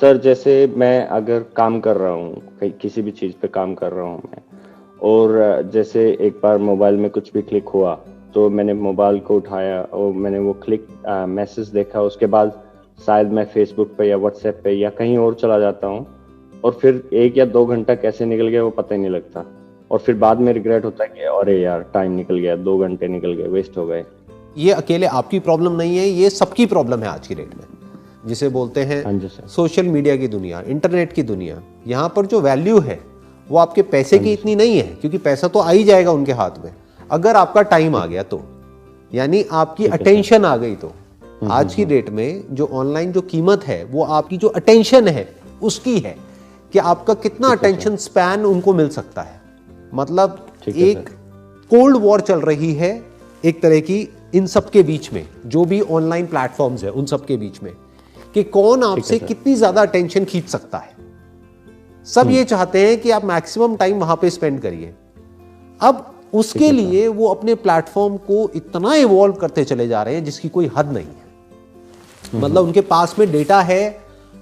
Sir जैसे मैं अगर काम कर रहा हूँ, कहीं किसी भी चीज़ पे काम कर रहा हूँ मैं, और जैसे एक बार मोबाइल में कुछ भी क्लिक हुआ, तो मैंने मोबाइल को उठाया और मैंने वो क्लिक मैसेज देखा, उसके बाद शायद मैं फेसबुक पे या व्हाट्सएप पे या कहीं और चला जाता हूँ, और फिर 1 या 2 घंटा कैसे निकल गया वो पता ही नहीं लगता, और फिर बाद में रिग्रेट होता है कि अरे यार टाइम निकल गया, 2 घंटे निकल गए, वेस्ट हो गए। ये अकेले आपकी प्रॉब्लम नहीं है, ये सबकी प्रॉब्लम है आज की डेट में, जिसे बोलते हैं हाँ जी सर। सोशल मीडिया की दुनिया, इंटरनेट की दुनिया। यहाँ पर जो वैल्यू है वो आपके पैसे की इतनी नहीं है, क्योंकि पैसा तो आ ही जाएगा उनके हाथ में, अगर आपका टाइम आ गया तो, यानी आपकी अटेंशन आ गई तो। आज की डेट में जो ऑनलाइन जो कीमत है वो आपकी जो अटेंशन है उसकी है, कि आपका कितना अटेंशन स्पैन उनको मिल सकता है। मतलब एक कोल्ड वॉर चल रही है एक तरह की इन सब के बीच में, जो भी ऑनलाइन प्लेटफॉर्म्स है उन सब के बीच में, कि कौन आपसे कितनी ज्यादा अटेंशन खींच सकता है। सब ये चाहते हैं कि आप मैक्सिमम टाइम वहां पे स्पेंड करिए। अब उसके लिए वो अपने प्लेटफॉर्म को इतना इवॉल्व करते चले जा रहे हैं जिसकी कोई हद नहीं है। मतलब उनके पास में डेटा है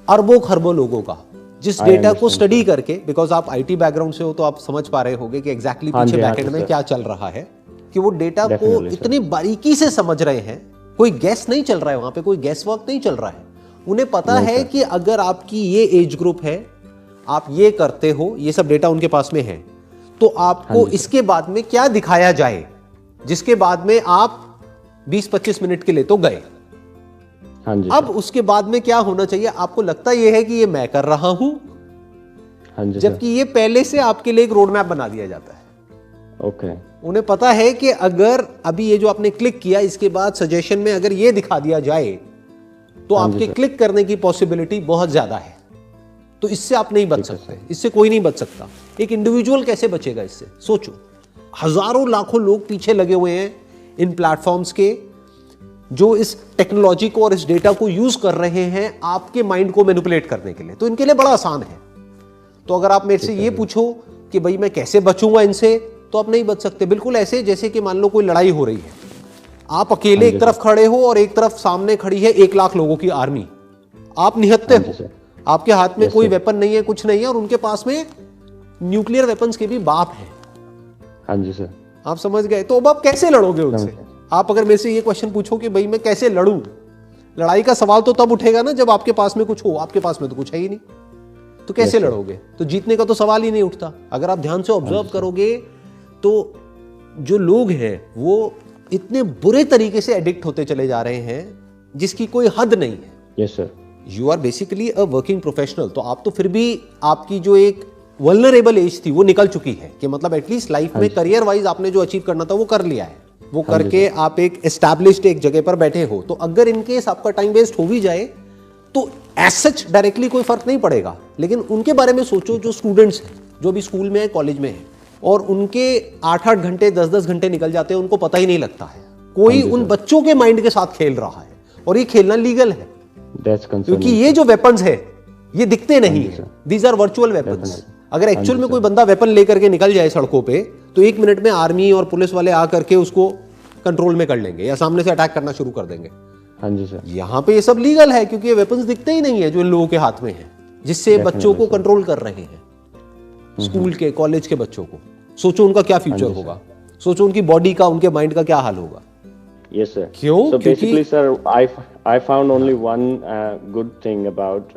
अरबों खरबों लोगों का, जिस डेटा को स्टडी करके, बिकॉज आप आईटी बैकग्राउंड से हो तो आप समझ पा रहे होगे कि एग्जैक्टली पीछे बैकएंड में क्या चल रहा है, कि वो डेटा को इतनी बारीकी से समझ रहे हैं। कोई गैस नहीं चल रहा है वहां पे, कोई गैस वर्क नहीं चल रहा है। उन्हें पता है कि अगर आपकी ये एज ग्रुप है, आप ये करते हो, ये सब डेटा उनके पास में है, तो आपको इसके बाद में क्या दिखाया जाए, जिसके बाद में आप 20-25 मिनट के लिए तो गए। हाँ जी। अब उसके बाद में क्या होना चाहिए, आपको लगता यह है कि ये मैं कर रहा हूं, हाँ जी, जबकि ये पहले से आपके लिए एक रोड मैप बना दिया जाता है। ओके। उन्हें पता है कि अगर अभी ये जो आपने क्लिक किया, इसके बाद सजेशन में अगर ये दिखा दिया जाए तो आपके क्लिक करने की पॉसिबिलिटी बहुत ज्यादा है। तो इससे आप नहीं बच सकते, इससे कोई नहीं बच सकता। एक इंडिविजुअल कैसे बचेगा इससे, सोचो। हजारों लाखों लोग पीछे लगे हुए हैं इन प्लेटफॉर्म्स के, जो इस टेक्नोलॉजी को और इस डेटा को यूज कर रहे हैं आपके माइंड को मैनिपुलेट करने के लिए। तो इनके लिए बड़ा आसान है। तो अगर आप मेरे से ये पूछो कि भाई मैं कैसे बचूंगा इनसे, तो आप नहीं बच सकते। बिल्कुल ऐसे जैसे कि मान लो कोई लड़ाई हो रही है, आप अकेले एक तरफ खड़े हो और एक तरफ सामने खड़ी है 1 लाख लोगों की आर्मी। आप निहत्ते हो, आपके हाथ में कोई वेपन नहीं है, कुछ नहीं है, और उनके पास में न्यूक्लियर वेपन्स के भी बाप है। हाँ जी सर। आप समझ गए। तो अब आप कैसे लड़ोगे उनसे? आप अगर मेरे से ये क्वेश्चन पूछो कि भाई मैं कैसे लड़ूं, लड़ाई का सवाल तो तब उठेगा ना जब आपके पास में कुछ हो। आपके पास में तो कुछ है ही नहीं, तो कैसे लड़ोगे? तो जीतने का तो सवाल ही नहीं उठता। अगर आप ध्यान से ऑब्जर्व करोगे तो जो लोग हैं वो इतने बुरे तरीके से एडिक्ट होते चले जा रहे हैं जिसकी कोई हद नहीं है। Yes sir. You are basically a working professional, तो आप तो फिर भी आपकी जो एक वल्नरेबल एज थी वो निकल चुकी है, कि मतलब एटलीस्ट लाइफ में करियर वाइज आपने जो अचीव करना था वो कर लिया है। वो करके आप एक एस्टैब्लिश्ड एक जगह पर बैठे हो। तो अगर इनकेस आपका टाइम वेस्ट हो भी जाए तो एज सच डायरेक्टली कोई फर्क नहीं पड़ेगा। लेकिन उनके बारे में सोचो जो स्टूडेंट्स हैं, जो भी स्कूल में है, कॉलेज में है, और उनके 8-8 घंटे 10-10 घंटे निकल जाते हैं, उनको पता ही नहीं लगता है। कोई उन बच्चों के माइंड के साथ खेल रहा है, और ये खेलना लीगल है, क्योंकि ये जो वेपन्स है ये दिखते नहीं है। These are virtual weapons. अगर एक्चुअल में कोई बंदा वेपन लेकर के निकल जाए सड़कों पे, तो 1 मिनट में आर्मी और पुलिस वाले आकर के उसको कंट्रोल में कर लेंगे या सामने से अटैक करना शुरू कर देंगे। हाँ जी सर। यहाँ पे ये सब लीगल है, क्योंकि ये वेपन्स दिखते ही नहीं है जो इन लोगों के हाथ में है, जिससे बच्चों को कंट्रोल कर रहे हैं, स्कूल के, कॉलेज के बच्चों को। सोचो उनका क्या फ्यूचर होगा, सोचो उनकी बॉडी का, उनके माइंड का क्या हाल होगा। Yes sir. क्यों? So basically sir, I found only one good thing about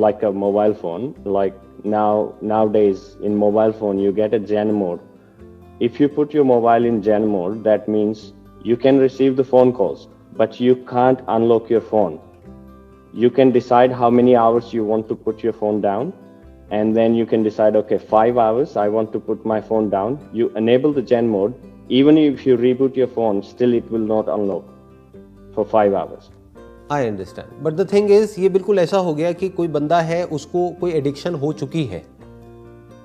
like a mobile phone. Like nowadays in mobile phone you get a Zen mode. If you put your mobile in Zen mode, that means you can receive the phone calls, but you can't unlock your phone. You can decide how many hours you want to put your phone down, and then you can decide, okay, 5 hours I want to put my phone down. You enable the Zen mode. Even if you reboot your phone, still it will not unlock for 5 hours. I understand. But the thing is, ये बिल्कुल ऐसा हो गया कि कोई बंदा है, उसको कोई एडिक्शन हो चुकी है।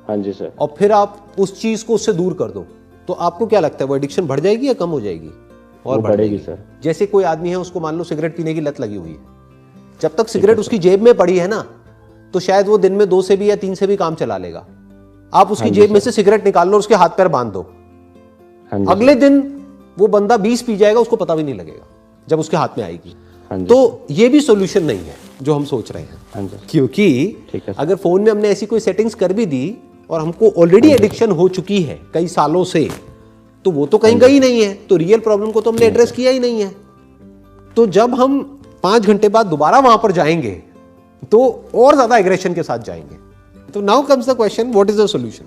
हाँ जी सर। और फिर आप उस चीज को उससे दूर कर दो, तो आपको क्या लगता है वो एडिक्शन बढ़ जाएगी या कम हो जाएगी? और बढ़ेगी सर। जैसे कोई आदमी है, उसको मान लो सिगरेट पीने की लत लगी हुई है। जब तक सिगरेट उसकी जेब में पड़ी है ना, तो शायद वो दिन में 2 से भी या 3 से भी काम चला लेगा। आप उसकी जेब में से सिगरेट निकाल लो, उसके हाथ पैर बांध दो, अगले दिन वो बंदा 20 पी जाएगा, उसको पता भी नहीं लगेगा जब उसके हाथ में आएगी। हाँ जी। तो ये भी सोल्यूशन नहीं है जो हम सोच रहे हैं। हाँ जी। क्योंकि ठीक है। अगर फोन में हमने ऐसी कोई सेटिंग्स कर भी दी और हमको ऑलरेडी एडिक्शन हो चुकी है कई सालों से, तो वो तो कहीं गई नहीं है, तो रियल प्रॉब्लम को तो हमने एड्रेस किया ही नहीं है। तो जब हम 5 घंटे बाद दोबारा वहां पर जाएंगे तो और ज्यादा एग्रेशन के साथ जाएंगे। तो now comes the question, what is the solution?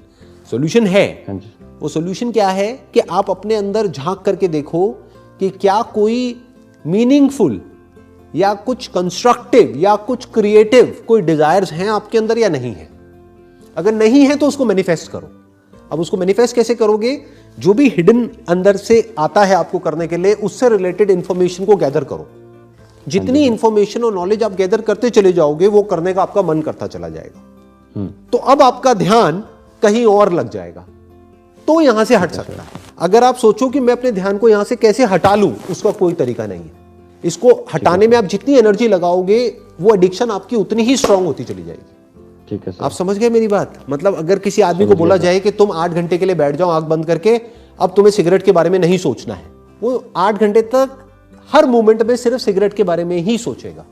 Solution है, हाँ जी। वो सॉल्यूशन क्या है कि आप अपने अंदर झांक करके देखो कि क्या कोई मीनिंगफुल या कुछ कंस्ट्रक्टिव या कुछ क्रिएटिव कोई डिजायर्स हैं आपके अंदर या नहीं है। अगर नहीं है तो उसको मैनिफेस्ट करो। अब उसको मैनिफेस्ट कैसे करोगे? जो भी हिडन अंदर से आता है आपको करने के लिए, उससे रिलेटेड इंफॉर्मेशन को गैदर करो। जितनी इंफॉर्मेशन और नॉलेज आप गैदर करते चले जाओगे, वो करने का आपका मन करता चला जाएगा। तो अब आपका ध्यान कहीं और लग जाएगा, तो यहां से हट सकता है। अगर आप सोचो कि मैं अपने ध्यान को यहां से कैसे हटा लूं, उसका कोई तरीका नहीं है। इसको हटाने में आप जितनी एनर्जी लगाओगे, वो एडिक्शन आपकी उतनी ही स्ट्रांग होती चली जाएगी। ठीक है सर। आप समझ गए मेरी बात? मतलब अगर किसी आदमी को बोला जाए कि तुम 8 घंटे के लिए बैठ जाओ आंख बंद करके, अब तुम्हें सिगरेट के बारे में नहीं सोचना है, वो 8 घंटे तक हर मोमेंट में सिर्फ सिगरेट के बारे में ही सोचेगा,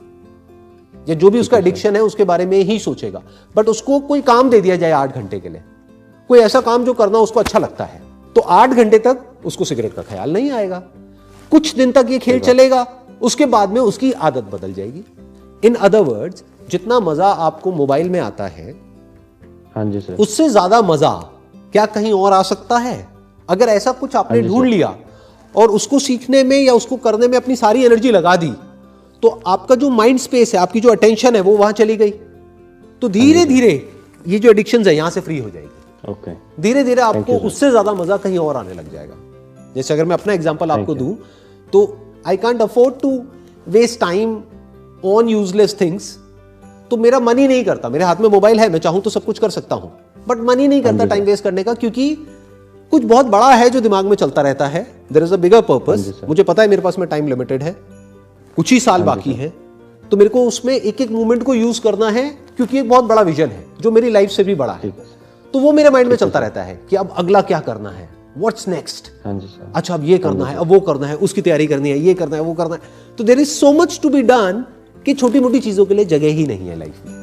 या जो भी उसका एडिक्शन है उसके बारे में ही सोचेगा। बट उसको कोई काम दे दिया जाए 8 घंटे के लिए, कोई ऐसा काम जो करना उसको अच्छा लगता है, तो 8 घंटे तक उसको सिगरेट का ख्याल नहीं आएगा। कुछ दिन तक ये खेल चलेगा, उसके बाद में उसकी आदत बदल जाएगी। इन अदर वर्ड्स, जितना मजा आपको मोबाइल में आता है, हाँ जी सर, उससे ज्यादा मजा क्या कहीं और आ सकता है? अगर ऐसा कुछ आपने ढूंढ लिया और उसको सीखने में या उसको करने में अपनी सारी एनर्जी लगा दी, तो आपका जो माइंड स्पेस है, आपकी जो अटेंशन है, वो वहां चली गई। तो धीरे धीरे ये जो एडिक्शन है यहां से फ्री हो जाएगी। ओके। धीरे धीरे आपको उससे ज्यादा मजा कहीं और आने लग जाएगा। जैसे अगर मैं अपना एग्जांपल आपको दूं, तो I can't afford to waste time on useless things. तो मेरा मन ही नहीं करता, मेरे हाथ में मोबाइल है, मैं चाहूं तो सब कुछ कर सकता हूं, बट मन ही नहीं करता टाइम वेस्ट करने का, क्योंकि कुछ बहुत बड़ा है जो दिमाग में चलता रहता है। There is a bigger purpose. मुझे पता है मेरे पास में टाइम लिमिटेड है, कुछ ही साल बाकी है, तो मेरे को उसमें एक एक मोमेंट को यूज करना है, क्योंकि एक बहुत बड़ा विजन है जो मेरी लाइफ से भी बड़ा है। तो वो मेरे माइंड में चलता रहता है कि अब अगला क्या करना है, व्हाट्स नेक्स्ट। अच्छा, अब ये करना है, अब वो करना है, उसकी तैयारी करनी है, ये करना है, वो करना है। तो there is so much to be done कि छोटी मोटी चीजों के लिए जगह ही नहीं है लाइफ में।